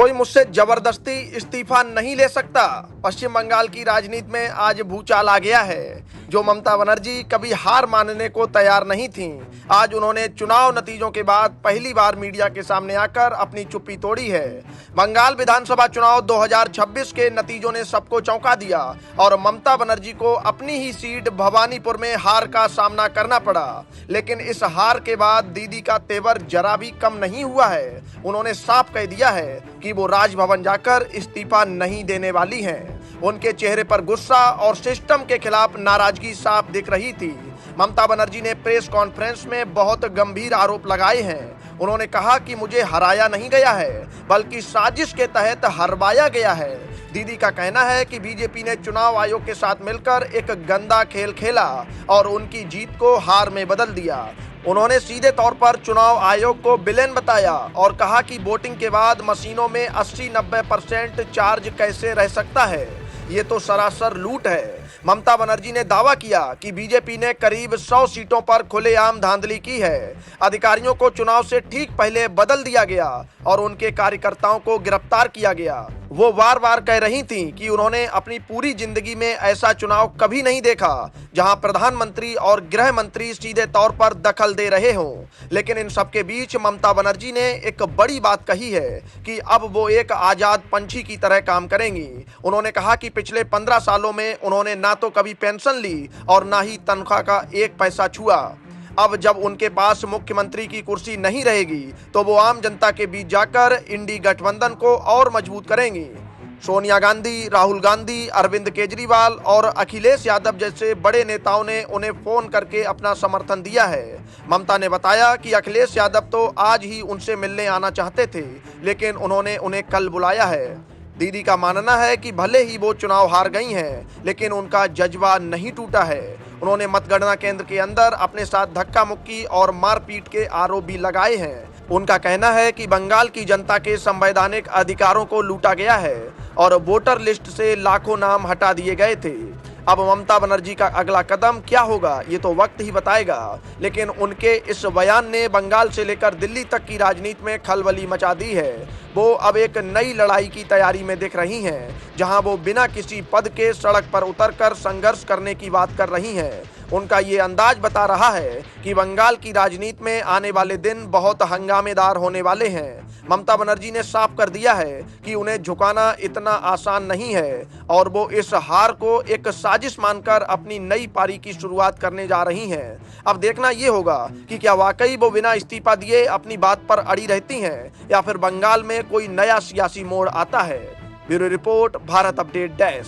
कोई मुझसे जबरदस्ती इस्तीफा नहीं ले सकता। पश्चिम बंगाल की राजनीति में आज भूचाल आ गया है। जो ममता बनर्जी कभी हार मानने को तैयार नहीं थीं, आज उन्होंने चुनाव नतीजों के बाद पहली बार मीडिया के सामने आकर अपनी चुप्पी तोड़ी है। बंगाल विधानसभा चुनाव 2026 के नतीजों ने सबको चौंका दिया और ममता बनर्जी को अपनी ही सीट भवानीपुर में हार का सामना करना पड़ा। लेकिन इस हार के बाद दीदी का तेवर जरा भी कम नहीं हुआ है। उन्होंने साफ कह दिया है कि वो राजभवन जाकर इस्तीफा नहीं देने वाली हैं। उनके चेहरे पर गुस्सा और सिस्टम के खिलाफ नाराजगी साफ दिख रही थी। ममता बनर्जी ने प्रेस कॉन्फ्रेंस में बहुत गंभीर आरोप लगाए हैं। उन्होंने कहा कि मुझे हराया नहीं गया है, बल्कि साजिश के तहत हरवाया गया है। दीदी का कहना है कि बीजेपी ने चुनाव आयोग के साथ मिलकर एक गंदा खेल खेला और उनकी जीत को हार में बदल दिया। उन्होंने सीधे तौर पर चुनाव आयोग को विलेन बताया और कहा कि वोटिंग के बाद मशीनों में 80-90% चार्ज कैसे रह सकता है, ये तो सरासर लूट है। ममता बनर्जी ने दावा किया कि बीजेपी ने करीब 100 सीटों पर खुलेआम धांधली की है। अधिकारियों को चुनाव से ठीक पहले बदल दिया गया और उनके कार्यकर्ताओं को गिरफ्तार किया गया। वो बार बार कह रही थीं कि उन्होंने अपनी पूरी जिंदगी में ऐसा चुनाव कभी नहीं देखा जहां प्रधानमंत्री और गृह मंत्री सीधे तौर पर दखल दे रहे हों। लेकिन इन सबके बीच ममता बनर्जी ने एक बड़ी बात कही है कि अब वो एक आजाद पंछी की तरह काम करेंगी। उन्होंने कहा कि पिछले 15 सालों में उन्होंने ना तो कभी पेंशन ली और ना ही तनख्वाह का एक पैसा छुआ। अब जब उनके पास मुख्यमंत्री की कुर्सी नहीं रहेगी तो वो आम जनता के बीच जाकर इंडी गठबंधन को और मजबूत करेंगी। सोनिया गांधी, राहुल गांधी, अरविंद केजरीवाल और अखिलेश यादव जैसे बड़े नेताओं ने उन्हें फोन करके अपना समर्थन दिया है। ममता ने बताया कि अखिलेश यादव तो आज ही उनसे मिलने आना चाहते थे, लेकिन उन्होंने उन्हें कल बुलाया है। दीदी का मानना है कि भले ही वो चुनाव हार गई हैं, लेकिन उनका जज्बा नहीं टूटा है। उन्होंने मतगणना केंद्र के अंदर अपने साथ धक्का मुक्की और मारपीट के आरोप भी लगाए हैं। उनका कहना है कि बंगाल की जनता के संवैधानिक अधिकारों को लूटा गया है और वोटर लिस्ट से लाखों नाम हटा दिए गए थे। अब ममता बनर्जी का अगला कदम क्या होगा ये तो वक्त ही बताएगा, लेकिन उनके इस बयान ने बंगाल से लेकर दिल्ली तक की राजनीति में खलबली मचा दी है। वो अब एक नई लड़ाई की तैयारी में दिख रही हैं, जहां वो बिना किसी पद के सड़क पर उतरकर संघर्ष करने की बात कर रही हैं। उनका ये अंदाज बता रहा है कि बंगाल की राजनीति में आने वाले दिन बहुत हंगामेदार होने वाले हैं। ममता बनर्जी ने साफ कर दिया है कि उन्हें झुकाना इतना आसान नहीं है और वो इस हार को एक साजिश मानकर अपनी नई पारी की शुरुआत करने जा रही हैं। अब देखना ये होगा कि क्या वाकई वो बिना इस्तीफा दिए अपनी बात पर अड़ी रहती हैं या फिर बंगाल में कोई नया सियासी मोड़ आता है। Bureau report, Bharat update dash.